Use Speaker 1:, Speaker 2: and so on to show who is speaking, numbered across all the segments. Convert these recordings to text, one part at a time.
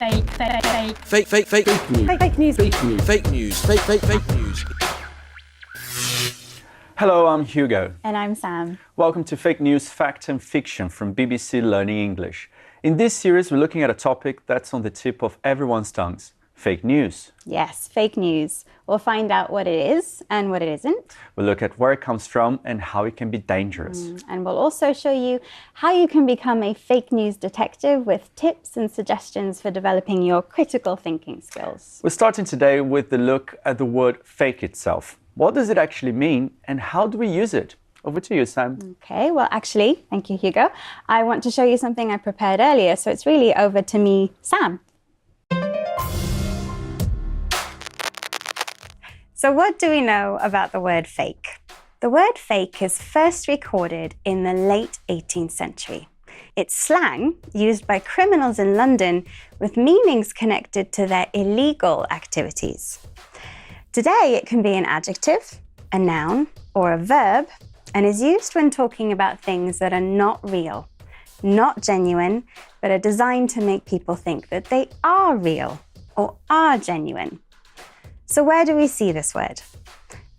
Speaker 1: Fake news.
Speaker 2: Fake news.
Speaker 1: Fake news. Fake news.
Speaker 3: Hello, I'm Hugo.
Speaker 2: And I'm Sam.
Speaker 3: Welcome to Fake News, Fact and Fiction from BBC Learning English. In this series, we're looking at a topic that's on the tip of everyone's tongues, fake news.
Speaker 2: Yes, fake news. We'll find out what it is and what it isn't.
Speaker 3: We'll look at where it comes from and how it can be dangerous.
Speaker 2: And we'll also show you how you can become a fake news detective with tips and suggestions for developing your critical thinking skills.
Speaker 3: We're starting today with the look at the word fake itself. What does it actually mean and how do we use it? Over to you, Sam.
Speaker 2: Okay, well, actually, thank you, Hugo. I want to show you something I prepared earlier, so it's really over to me, Sam. So what do we know about the word fake? The word fake is first recorded in the late 18th century. It's slang used by criminals in London with meanings connected to their illegal activities. Today, it can be an adjective, a noun, or a verb, and is used when talking about things that are not real, not genuine, but are designed to make people think that they are real or are genuine. So where do we see this word?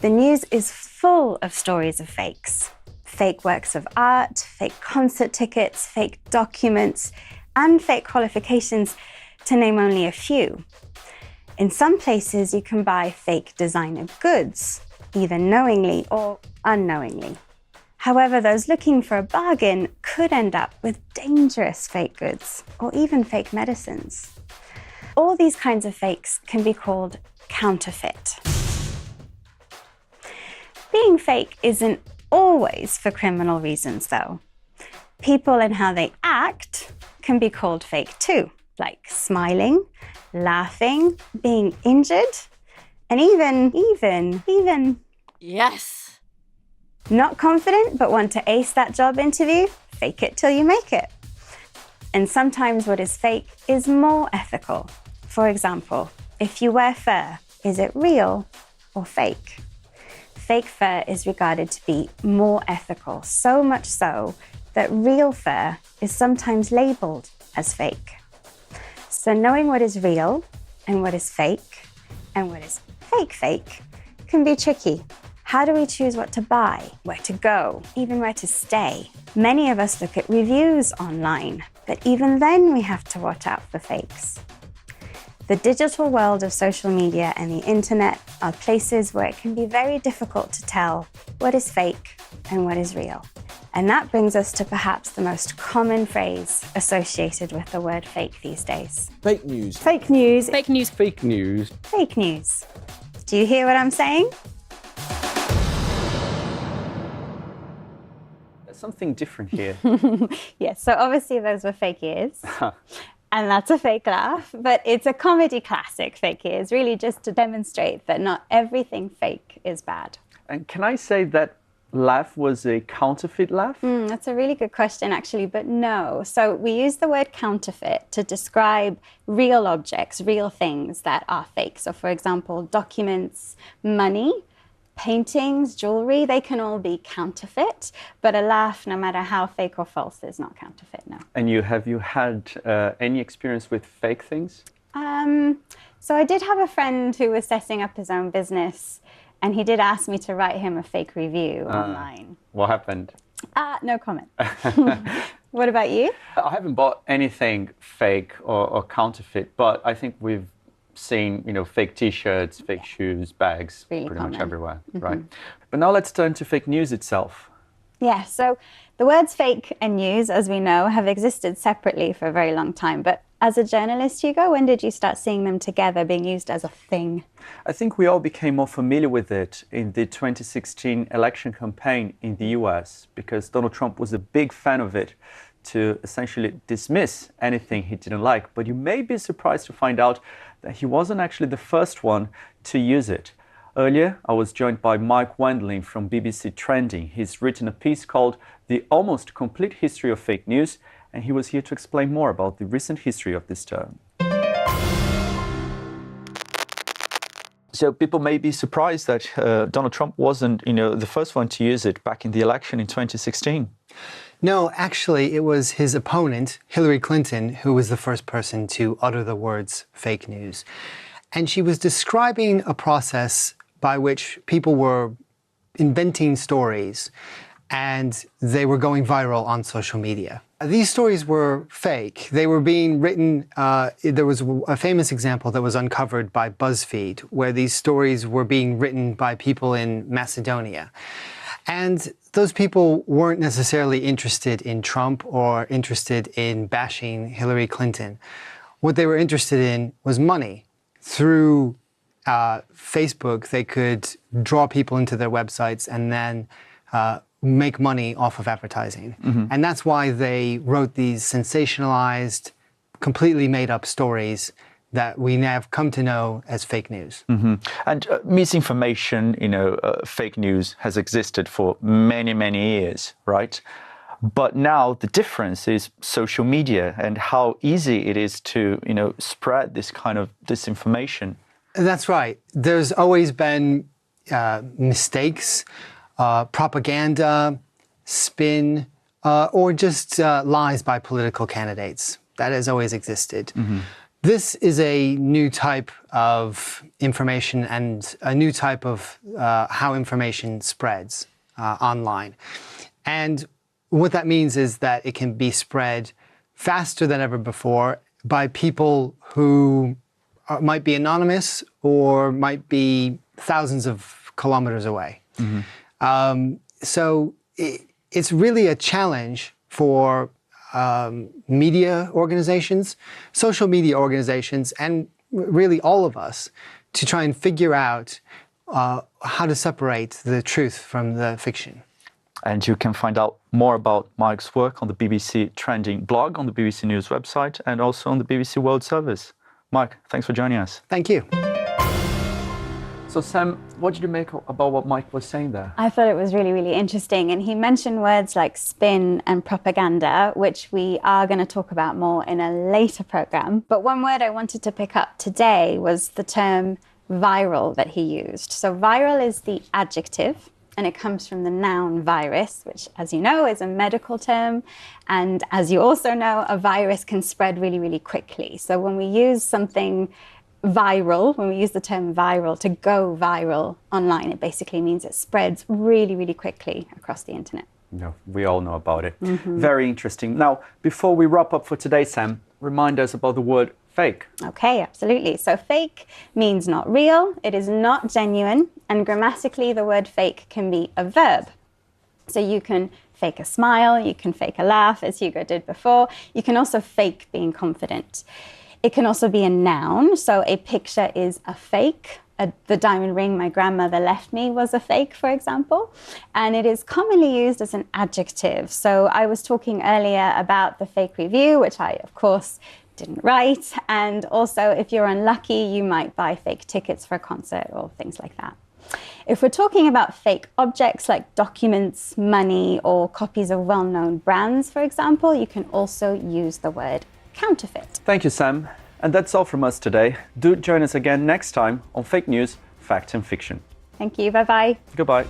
Speaker 2: The news is full of stories of fakes. Fake works of art, fake concert tickets, fake documents, and fake qualifications, to name only a few. In some places, you can buy fake designer goods, either knowingly or unknowingly. However, those looking for a bargain could end up with dangerous fake goods or even fake medicines. All these kinds of fakes can be called counterfeit. Being fake isn't always for criminal reasons, though. People and how they act can be called fake too, like smiling, laughing, being injured, and even
Speaker 4: Yes.
Speaker 2: not confident but want to ace that job interview, fake it till you make it. And sometimes what is fake is more ethical. For example, if you wear fur, is it real or fake? Fake fur is regarded to be more ethical, so much so that real fur is sometimes labeled as fake. So knowing what is real and what is fake and what is fake can be tricky. How do we choose what to buy, where to go, even where to stay? Many of us look at reviews online, but even then we have to watch out for fakes. The digital world of social media and the internet are places where it can be very difficult to tell what is fake and what is real. And that brings us to perhaps the most common phrase associated with the word fake these days.
Speaker 1: Fake news.
Speaker 2: Fake news.
Speaker 4: Fake news.
Speaker 3: Fake news.
Speaker 2: Fake news. Do you hear what I'm saying?
Speaker 3: There's something different here.
Speaker 2: Yes, so obviously those were fake ears. And that's a fake laugh, but it's a comedy classic, fake ears, really just to demonstrate that not everything fake is bad.
Speaker 3: And can I say that laugh was a counterfeit laugh?
Speaker 2: That's a really good question, actually, but no. So we use the word counterfeit to describe real objects, real things that are fake. So for example, documents, money, paintings, jewelry, they can all be counterfeit, but a laugh, no matter how fake or false, is not counterfeit, no.
Speaker 3: And have you had any experience with fake things?
Speaker 2: So I did have a friend who was setting up his own business, and he did ask me to write him a fake review online.
Speaker 3: What happened?
Speaker 2: No comment. What about you?
Speaker 3: I haven't bought anything fake or counterfeit, but I think we've seen, fake T-shirts, fake shoes, bags,
Speaker 2: Really
Speaker 3: pretty
Speaker 2: common.
Speaker 3: much everywhere, right? But now let's turn to fake news itself.
Speaker 2: Yeah, so the words fake and news, as we know, have existed separately for a very long time. But as a journalist, Hugo, when did you start seeing them together, being used as a thing?
Speaker 3: I think we all became more familiar with it in the 2016 election campaign in the US because Donald Trump was a big fan of it to essentially dismiss anything he didn't like. But you may be surprised to find out that he wasn't actually the first one to use it. Earlier, I was joined by Mike Wendling from BBC Trending. He's written a piece called The Almost Complete History of Fake News, and he was here to explain more about the recent history of this term. So people may be surprised that Donald Trump wasn't, the first one to use it back in the election in 2016.
Speaker 4: No, actually, it was his opponent, Hillary Clinton, who was the first person to utter the words fake news. And she was describing a process by which people were inventing stories and they were going viral on social media. These stories were fake. They were being written. There was a famous example that was uncovered by BuzzFeed where these stories were being written by people in Macedonia. And those people weren't necessarily interested in Trump or interested in bashing Hillary Clinton. What they were interested in was money. Through Facebook, they could draw people into their websites and then make money off of advertising. And that's why they wrote these sensationalized, completely made up stories that we now have come to know as fake news.
Speaker 3: And misinformation, fake news has existed for many, many years, right? But now the difference is social media and how easy it is to, spread this kind of disinformation.
Speaker 4: That's right. There's always been mistakes, propaganda, spin, or just lies by political candidates. That has always existed. This is a new type of information and a new type of how information spreads online. And what that means is that it can be spread faster than ever before by people who might be anonymous or might be thousands of kilometers away. So it's really a challenge for media organizations, social media organizations, and really all of us to try and figure out how to separate the truth from the fiction.
Speaker 3: And you can find out more about Mike's work on the BBC Trending blog, on the BBC News website, and also on the BBC World Service. Mike, thanks for joining us.
Speaker 4: Thank you.
Speaker 3: So Sam, what did you make about what Mike was saying there?
Speaker 2: I thought it was really, really interesting. And he mentioned words like spin and propaganda, which we are going to talk about more in a later program. But one word I wanted to pick up today was the term viral that he used. So viral is the adjective, and it comes from the noun virus, which, as you know, is a medical term. And as you also know, a virus can spread really, really quickly. So when we use something viral, when we use the term viral, to go viral online, it basically means it spreads really, really quickly across the internet.
Speaker 3: We all know about it. Very interesting. Now, before we wrap up for today, Sam, remind us about the word fake.
Speaker 2: Okay, absolutely. So fake means not real, it is not genuine, and grammatically the word fake can be a verb. So you can fake a smile, you can fake a laugh, as Hugo did before. You can also fake being confident. It can also be a noun, so a picture is a fake. The diamond ring my grandmother left me was a fake, for example. And it is commonly used as an adjective. So I was talking earlier about the fake review, which I, of course, didn't write. And also, if you're unlucky, you might buy fake tickets for a concert or things like that. If we're talking about fake objects like documents, money, or copies of well-known brands, for example, you can also use the word counterfeit.
Speaker 3: Thank you, Sam. And that's all from us today. Do join us again next time on Fake News, Fact and Fiction.
Speaker 2: Thank you. Bye-bye.
Speaker 3: Goodbye.